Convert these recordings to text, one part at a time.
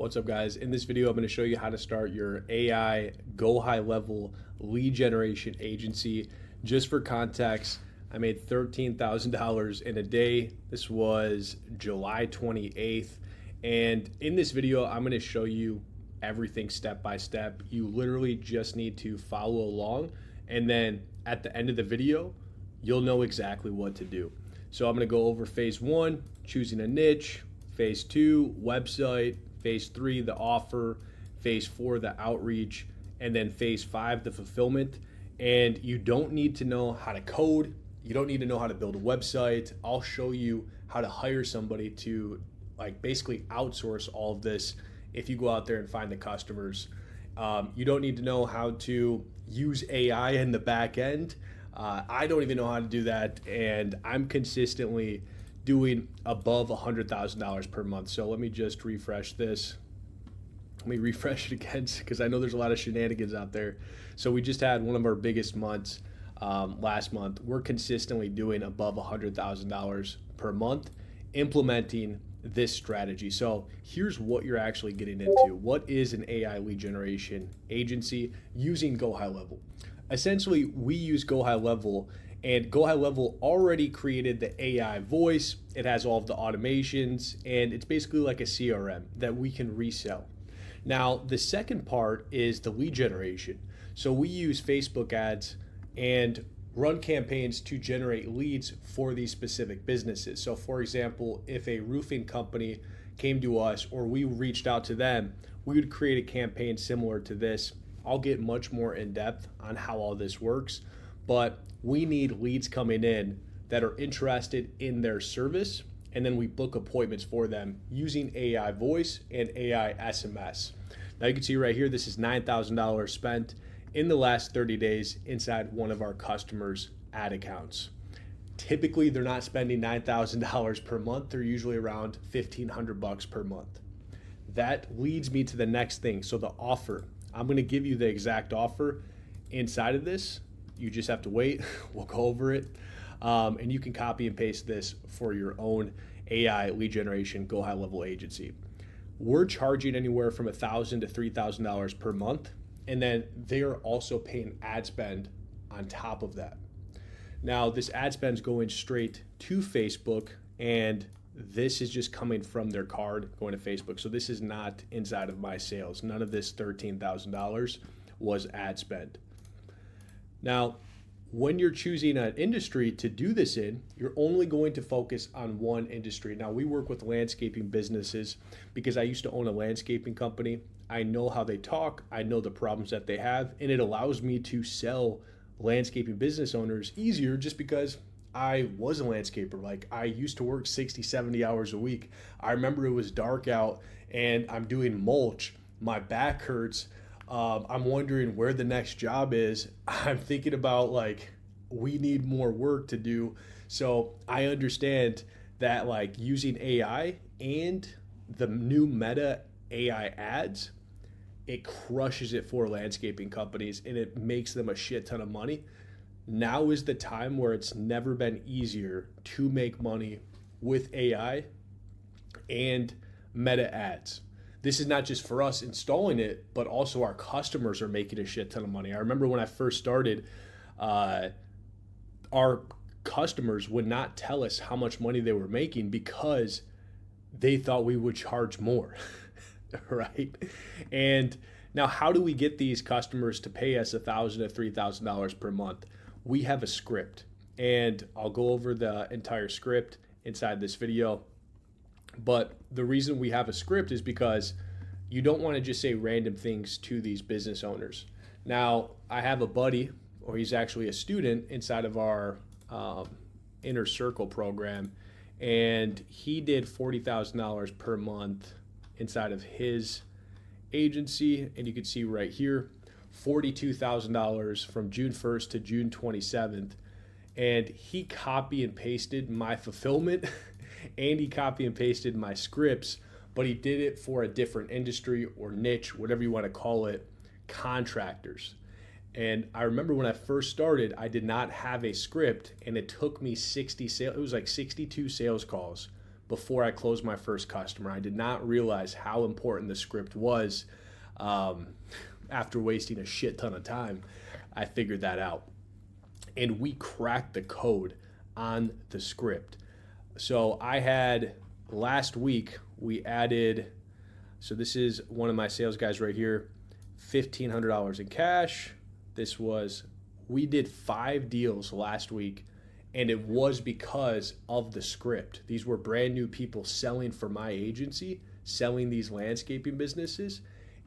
What's up, guys? In this video, I'm going to show you how to start your AI GoHighLevel lead generation agency. Just for context, I made $13,000 in a day. This was July 28th. And in this video, I'm going to show you everything step by step. You literally just need to follow along. And then at the end of the video, you'll know exactly what to do. So I'm going to go over phase one, choosing a niche, phase two, website, phase three, the offer, phase four, the outreach, and then phase five, the fulfillment. And you don't need to know how to code. You don't need to know how to build a website. I'll show you how to hire somebody to basically outsource all of this if you go out there and find the customers. You don't need to know how to use AI in the back end. I don't even know how to do that, and I'm consistently doing above $100,000 per month. So let me just refresh this. Let me refresh it again because I know there's a lot of shenanigans out there. So we just had one of our biggest months last month. We're consistently doing above $100,000 per month implementing this strategy. So here's what you're actually getting into. What is an AI lead generation agency using GoHighLevel? Essentially, we use GoHighLevel, and GoHighLevel already created the AI voice. It has all of the automations, and it's basically like a CRM that we can resell. Now, the second part is the lead generation. So we use Facebook ads and run campaigns to generate leads for these specific businesses. So for example, if a roofing company came to us or we reached out to them, we would create a campaign similar to this. I'll get much more in depth on how all this works, but we need leads coming in that are interested in their service, and then we book appointments for them using AI voice and AI SMS. Now you can see right here, this is $9,000 spent in the last 30 days inside one of our customers' ad accounts. Typically, they're not spending $9,000 per month. They're usually around $1,500 per month. That leads me to the next thing. So the offer, I'm going to give you the exact offer inside of this. You just have to wait. We'll go over it. And you can copy and paste this for your own AI lead generation GoHighLevel agency. We're charging anywhere from $1,000 to $3,000 per month. And then they're also paying ad spend on top of that. Now, this ad spend is going straight to Facebook, and this is just coming from their card going to Facebook. So this is not inside of my sales. None of this $13,000 was ad spend. Now, when you're choosing an industry to do this in, you're only going to focus on one industry. Now, we work with landscaping businesses because I used to own a landscaping company. I know how they talk, I know the problems that they have, and it allows me to sell landscaping business owners easier just because I was a landscaper. Like, I used to work 60, 70 hours a week. I remember it was dark out and I'm doing mulch. My back hurts. I'm wondering where the next job is. I'm thinking about we need more work to do. So I understand that using AI and the new Meta AI ads, it crushes it for landscaping companies and it makes them a shit ton of money. Now is the time where it's never been easier to make money with AI and Meta ads. This is not just for us installing it, but also our customers are making a shit ton of money. I remember when I first started, our customers would not tell us how much money they were making because they thought we would charge more, right? And now, how do we get these customers to pay us $1,000 to $3,000 per month? We have a script, and I'll go over the entire script inside this video. But the reason we have a script is because you don't want to just say random things to these business owners. Now, I have a buddy, or he's actually a student inside of our Inner Circle program, and he did $40,000 per month inside of his agency. And you can see right here, $42,000 from June 1st to June 27th. And he copy and pasted my fulfillment and he copy and pasted my scripts, but he did it for a different industry or niche, whatever you want to call it, contractors. And I remember when I first started, I did not have a script, and it took me 62 sales calls before I closed my first customer. I did not realize how important the script was. After wasting a shit ton of time, I figured that out. And we cracked the code on the script. So I had last week, we added, so this is one of my sales guys right here, $1,500 in cash. We did 5 deals last week, and it was because of the script. These were brand new people selling for my agency, selling these landscaping businesses,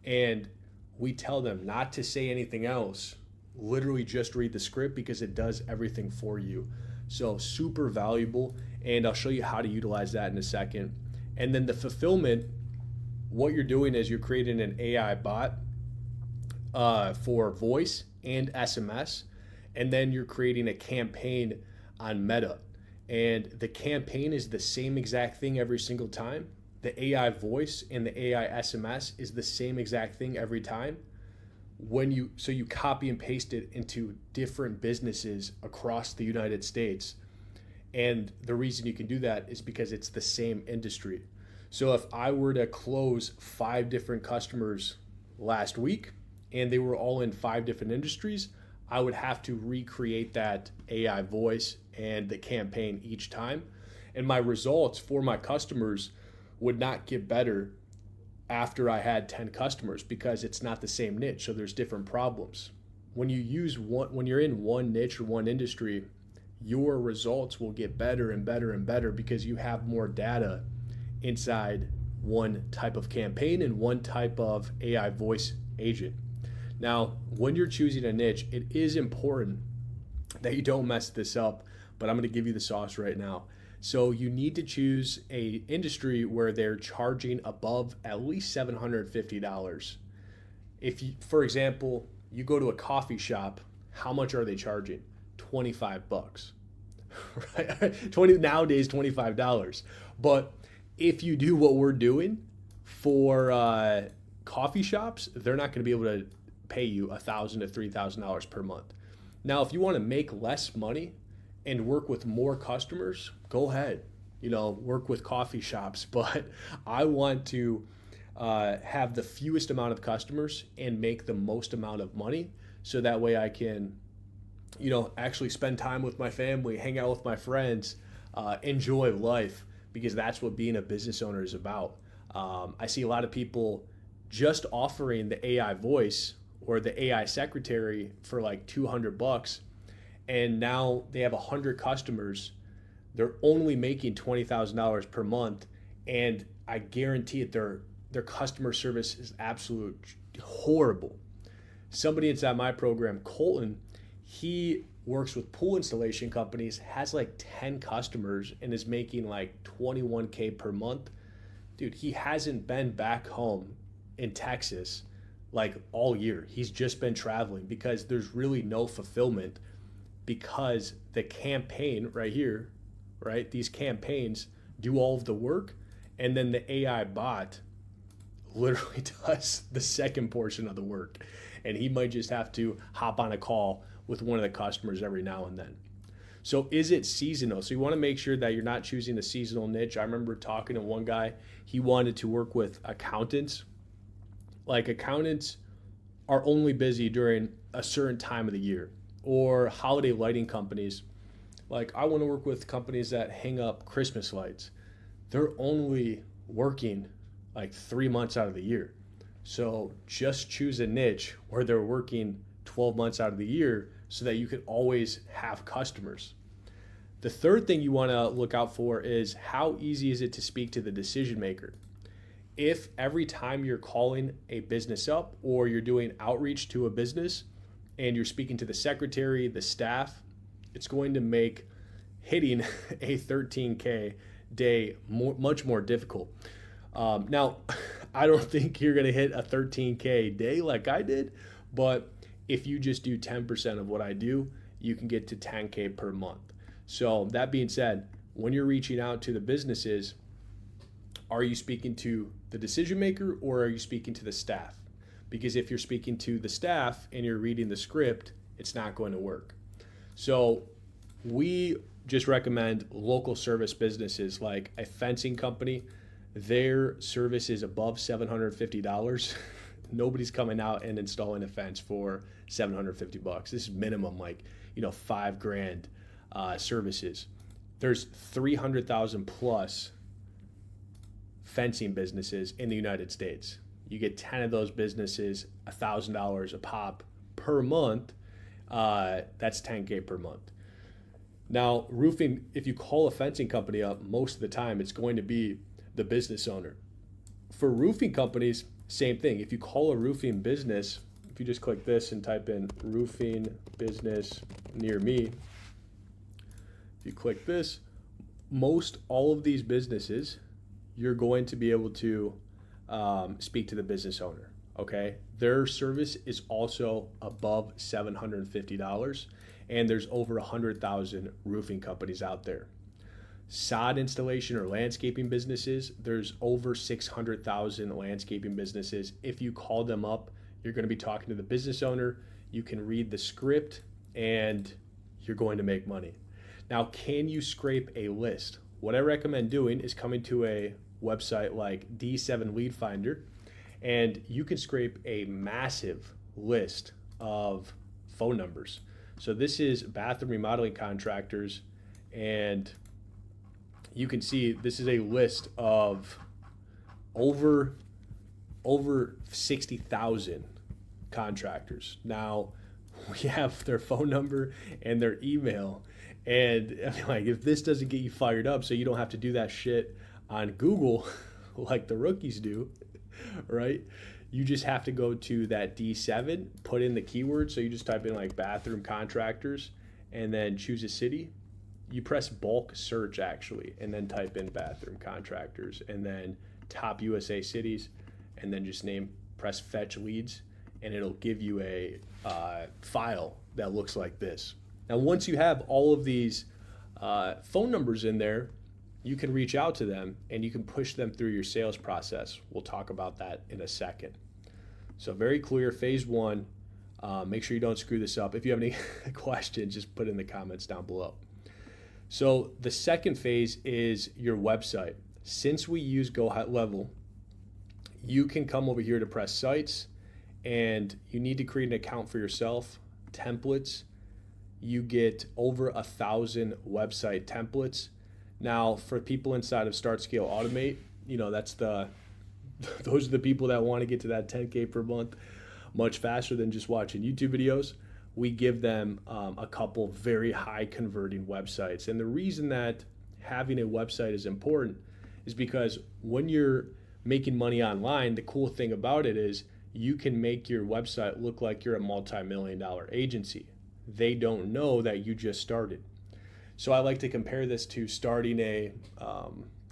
and we tell them not to say anything else. Literally just read the script because it does everything for you. So super valuable, and I'll show you how to utilize that in a second. And then the fulfillment, what you're doing is you're creating an AI bot for voice and SMS, and then you're creating a campaign on Meta. And the campaign is the same exact thing every single time. The AI voice and the AI SMS is the same exact thing every time. So you copy and paste it into different businesses across the United States. And the reason you can do that is because it's the same industry. So if I were to close 5 different customers last week and they were all in 5 different industries, I would have to recreate that AI voice and the campaign each time. And my results for my customers would not get better after I had 10 customers because it's not the same niche. So there's different problems. When you're in one niche or one industry, your results will get better and better and better because you have more data inside one type of campaign and one type of AI voice agent. Now, when you're choosing a niche, it is important that you don't mess this up, but I'm going to give you the sauce right now. So you need to choose a industry where they're charging above at least $750. If you, for example, you go to a coffee shop, how much are they charging? $25. Right? Nowadays, $25. But if you do what we're doing for coffee shops, they're not going to be able to pay you $1,000 to $3,000 per month. Now, if you want to make less money and work with more customers, go ahead. Work with coffee shops. But I want to have the fewest amount of customers and make the most amount of money, so that way I can, actually spend time with my family, hang out with my friends, enjoy life, because that's what being a business owner is about. I see a lot of people just offering the AI voice or the AI secretary for like $200, and now they have 100 customers. They're only making $20,000 per month, and I guarantee it, their customer service is absolute horrible. Somebody inside my program, Colton, he works with pool installation companies, has like 10 customers, and is making like $21K per month. Dude, he hasn't been back home in Texas like all year. He's just been traveling because there's really no fulfillment, because the campaign right here, right? These campaigns do all of the work, and then the AI bot literally does the second portion of the work. And he might just have to hop on a call with one of the customers every now and then. So is it seasonal? So you want to make sure that you're not choosing a seasonal niche. I remember talking to one guy, he wanted to work with accountants. Like, accountants are only busy during a certain time of the year, or holiday lighting companies. Like, I want to work with companies that hang up Christmas lights. They're only working like 3 months out of the year. So just choose a niche where they're working 12 months out of the year so that you can always have customers. The third thing you want to look out for is how easy is it to speak to the decision maker. If every time you're calling a business up or you're doing outreach to a business and you're speaking to the secretary, the staff, it's going to make hitting a 13K day much more difficult. Now, I don't think you're going to hit a 13K day like I did, but if you just do 10% of what I do, you can get to 10K per month. So that being said, when you're reaching out to the businesses, are you speaking to the decision maker or are you speaking to the staff? Because if you're speaking to the staff and you're reading the script, it's not going to work. So we just recommend local service businesses like a fencing company. Their service is above $750. Nobody's coming out and installing a fence for $750. This is minimum, like, $5,000 services. There's 300,000 plus fencing businesses in the United States. You get 10 of those businesses, $1,000 a pop per month. That's $10K per month. Now, roofing, if you call a fencing company up, most of the time it's going to be the business owner. For roofing companies, same thing. If you call a roofing business, if you just click this and type in roofing business near me, if you click this, most all of these businesses, you're going to be able to speak to the business owner, okay? Their service is also above $750, and there's over 100,000 roofing companies out there. Sod installation or landscaping businesses, there's over 600,000 landscaping businesses. If you call them up, you're going to be talking to the business owner. You can read the script and you're going to make money. Now, can you scrape a list? What I recommend doing is coming to a website like D7 Lead Finder, and you can scrape a massive list of phone numbers. So this is bathroom remodeling contractors, and you can see this is a list of over 60,000 contractors. Now, we have their phone number and their email. And I mean, like, if this doesn't get you fired up so you don't have to do that shit on Google like the rookies do, right? You just have to go to that D7, put in the keyword. So you just type in like bathroom contractors and then choose a city. You press bulk search actually, and then type in bathroom contractors and then top USA cities, and then just press fetch leads, and it'll give you a file that looks like this. Now, once you have all of these phone numbers in there, you can reach out to them and you can push them through your sales process. We'll talk about that in a second. So very clear, phase one. Make sure you don't screw this up. If you have any questions, just put in the comments down below. So the second phase is your website. Since we use GoHighLevel, you can come over here to press sites, and you need to create an account for yourself. Templates, you get over 1,000 website templates. Now, for people inside of Start, Scale, Automate, that's those are the people that want to get to that 10K per month much faster than just watching YouTube videos. We give them a couple very high converting websites. And the reason that having a website is important is because when you're making money online, the cool thing about it is you can make your website look like you're a multi-million-dollar agency. They don't know that you just started. So I like to compare this to starting a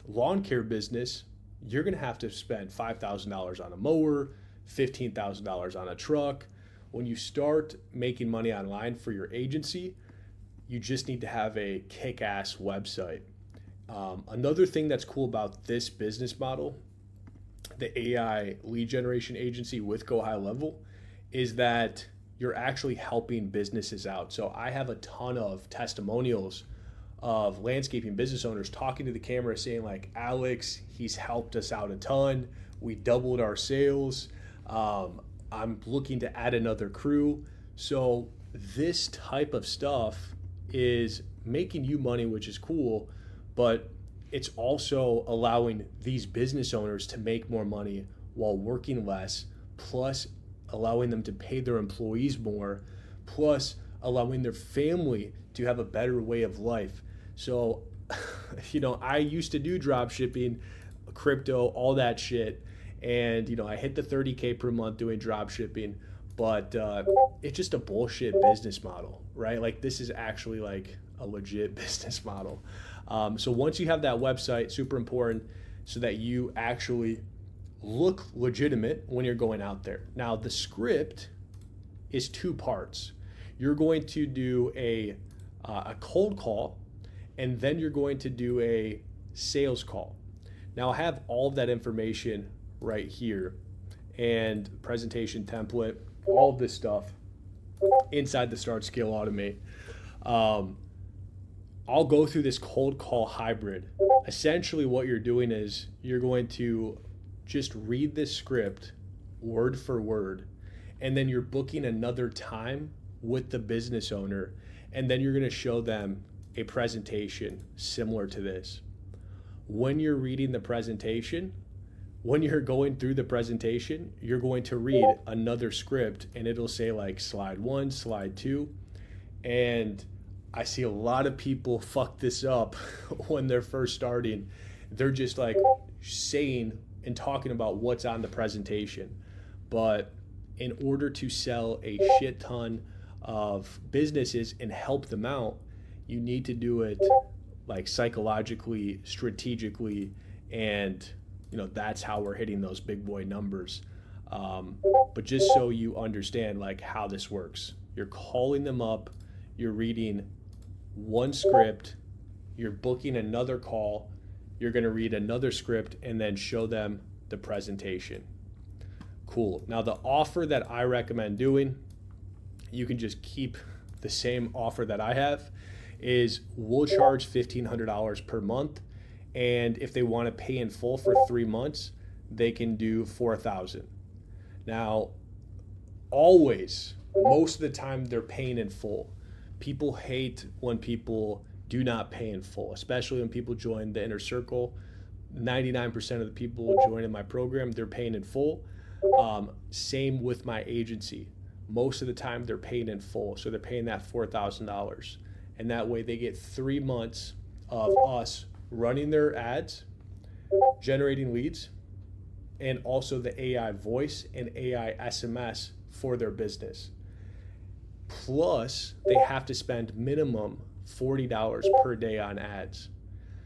lawn care business. You're going to have to spend $5,000 on a mower, $15,000 on a truck. When you start making money online for your agency, you just need to have a kick-ass website. Another thing that's cool about this business model, the AI lead generation agency with GoHighLevel, is that you're actually helping businesses out. So I have a ton of testimonials of landscaping business owners talking to the camera saying like, Alex, he's helped us out a ton. We doubled our sales. I'm looking to add another crew. So this type of stuff is making you money, which is cool, but it's also allowing these business owners to make more money while working less, plus allowing them to pay their employees more, plus allowing their family to have a better way of life. So, I used to do drop shipping, crypto, all that shit. And, I hit the 30K per month doing drop shipping, but it's just a bullshit business model, right? Like, this is actually like a legit business model. So once you have that website, super important so that you actually look legitimate when you're going out there. Now, the script is 2 parts. You're going to do a cold call, and then you're going to do a sales call. Now, I have all of that information right here, and presentation template, all of this stuff inside the Start, Scale, Automate. I'll go through this cold call hybrid. Essentially, what you're doing is you're going to just read this script word for word, and then you're booking another time with the business owner, and then you're going to show them a presentation similar to this. When you're reading the presentation, when you're going through the presentation, you're going to read another script, and it'll say like slide 1, slide 2, and I see a lot of people fuck this up when they're first starting. They're just like saying and talking about what's on the presentation. But in order to sell a shit ton of businesses and help them out, you need to do it like psychologically, strategically, and that's how we're hitting those big boy numbers. But just so you understand like how this works, you're calling them up, you're reading one script, you're booking another call, you're going to read another script, and then show them the presentation. Cool. Now the offer that I recommend doing, you can just keep the same offer that I have, is we'll charge $1,500 per month, and if they want to pay in full for 3 months, they can do $4,000. Now, always, most of the time, they're paying in full. People hate when people do not pay in full, especially when people join the inner circle. 99% of the people joining my program, they're paying in full. Same with my agency. Most of the time, they're paying in full, so they're paying that $4,000. And that way they get 3 months of us running their ads, generating leads, and also the AI voice and AI SMS for their business. Plus, they have to spend minimum $40 per day on ads.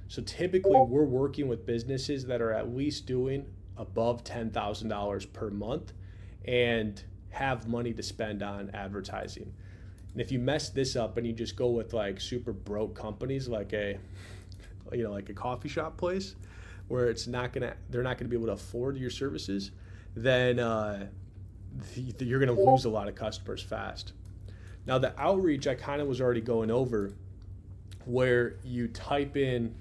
So typically we're working with businesses that are at least doing above $10,000 per month and have money to spend on advertising. And if you mess this up and you just go with like super broke companies like a coffee shop place where they're not gonna be able to afford your services, then you're gonna lose a lot of customers fast. Now the outreach I kind of was already going over, where you type in,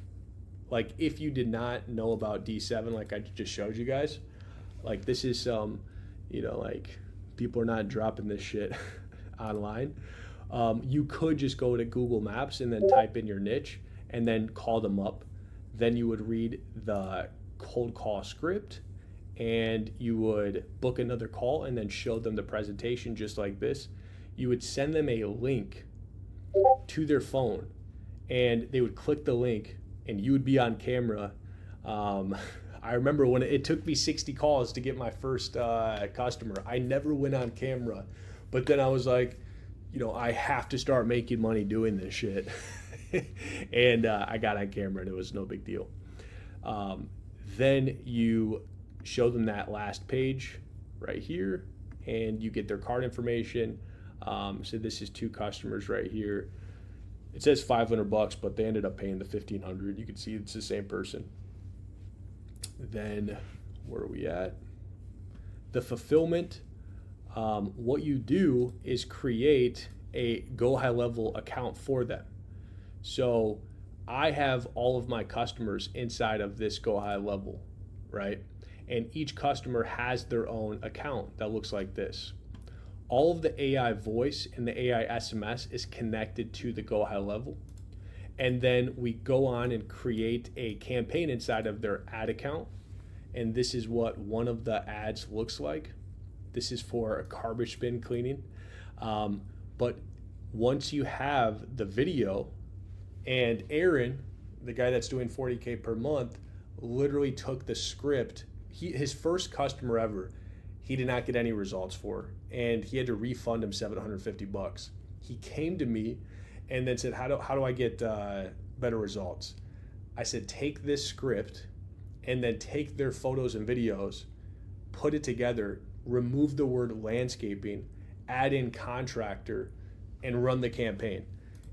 like if you did not know about D7, like I just showed you guys, like this is some, like people are not dropping this shit online. You could just go to Google Maps and then type in your niche and then call them up. Then you would read the cold call script and you would book another call and then show them the presentation just like this. You would send them a link to their phone and they would click the link and you would be on camera. I remember when it took me 60 calls to get my first customer. I never went on camera, but then I was like, I have to start making money doing this shit. And I got on camera and it was no big deal. Then you show them that last page right here and you get their card information. So this is 2 customers right here. It says $500, but they ended up paying the $1,500. You can see it's the same person. Then where are we at? The fulfillment. What you do is create a GoHighLevel account for them. So I have all of my customers inside of this GoHighLevel, right? And each customer has their own account that looks like this. All of the AI voice and the AI SMS is connected to the GoHighLevel. And then we go on and create a campaign inside of their ad account. And this is what one of the ads looks like. This is for a garbage bin cleaning. But once you have the video, and Aaron, the guy that's doing 40K per month, literally took the script. His first customer ever, he did not get any results for, and he had to refund him $750. He came to me and then said, how do I get better results? I said, take this script and then take their photos and videos, put it together, remove the word landscaping, add in contractor, and run the campaign.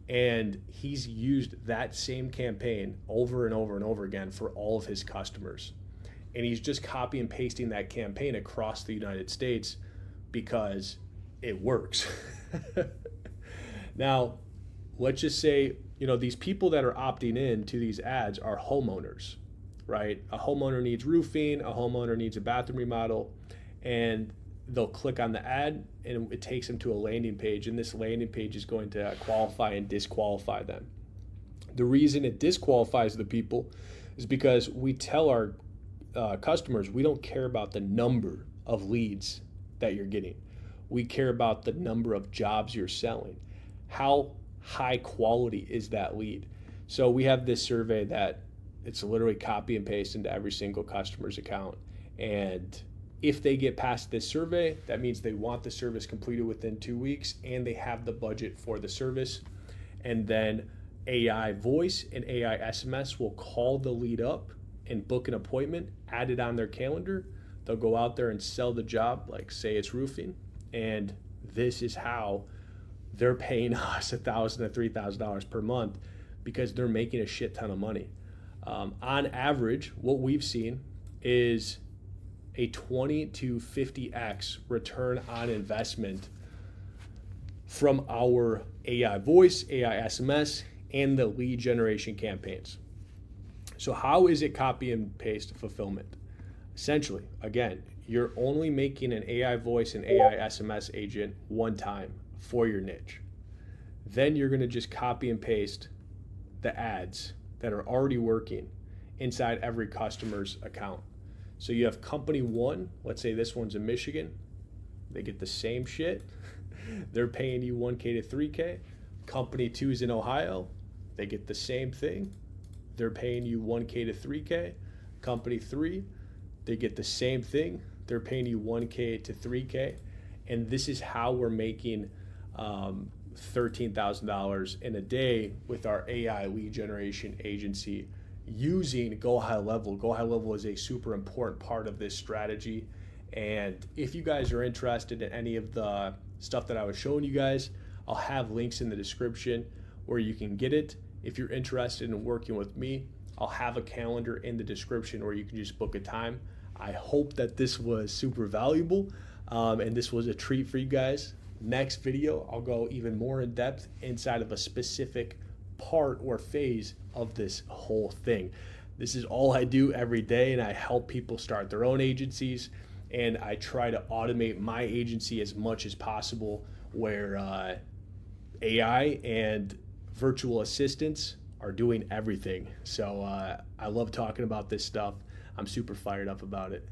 And he's used that same campaign over and over and over again for all of his customers. And he's just copy and pasting that campaign across the United States because it works. Now, let's just say these people that are opting in to these ads are homeowners, right? A homeowner needs roofing, a homeowner needs a bathroom remodel, and they'll click on the ad and it takes them to a landing page, and this landing page is going to qualify and disqualify them. The reason it disqualifies the people is because we tell our customers we don't care about the number of leads that you're getting. We care about the number of jobs you're selling. How high quality is that lead? So we have this survey that it's literally copy and paste into every single customer's account. And if they get past this survey, that means they want the service completed within 2 weeks and they have the budget for the service. And then AI voice and AI SMS will call the lead up and book an appointment, add it on their calendar. They'll go out there and sell the job, like say it's roofing. And this is how they're paying us $1,000 to $3,000 per month because they're making a shit ton of money. On average, what we've seen is a 20 to 50x return on investment from our AI voice, AI SMS, and the lead generation campaigns. So how is it copy and paste fulfillment? Essentially, again, you're only making an AI voice and AI SMS agent one time for your niche. Then you're going to just copy and paste the ads that are already working inside every customer's account. So you have company one, let's say this one's in Michigan, they get the same shit. They're paying you 1K to 3K. Company two is in Ohio, they get the same thing. They're paying you 1K to 3K. Company three, they get the same thing. They're paying you 1K to 3K. And this is how we're making $13,000 in a day with our AI lead generation agency using GoHighLevel. GoHighLevel is a super important part of this strategy. And if you guys are interested in any of the stuff that I was showing you guys, I'll have links in the description where you can get it. If you're interested in working with me, I'll have a calendar in the description where you can just book a time. I hope that this was super valuable and this was a treat for you guys. Next video, I'll go even more in depth inside of a specific part or phase of this whole thing. This is all I do every day, and I help people start their own agencies, and I try to automate my agency as much as possible where AI and virtual assistants are doing everything. So I love talking about this stuff. I'm super fired up about it.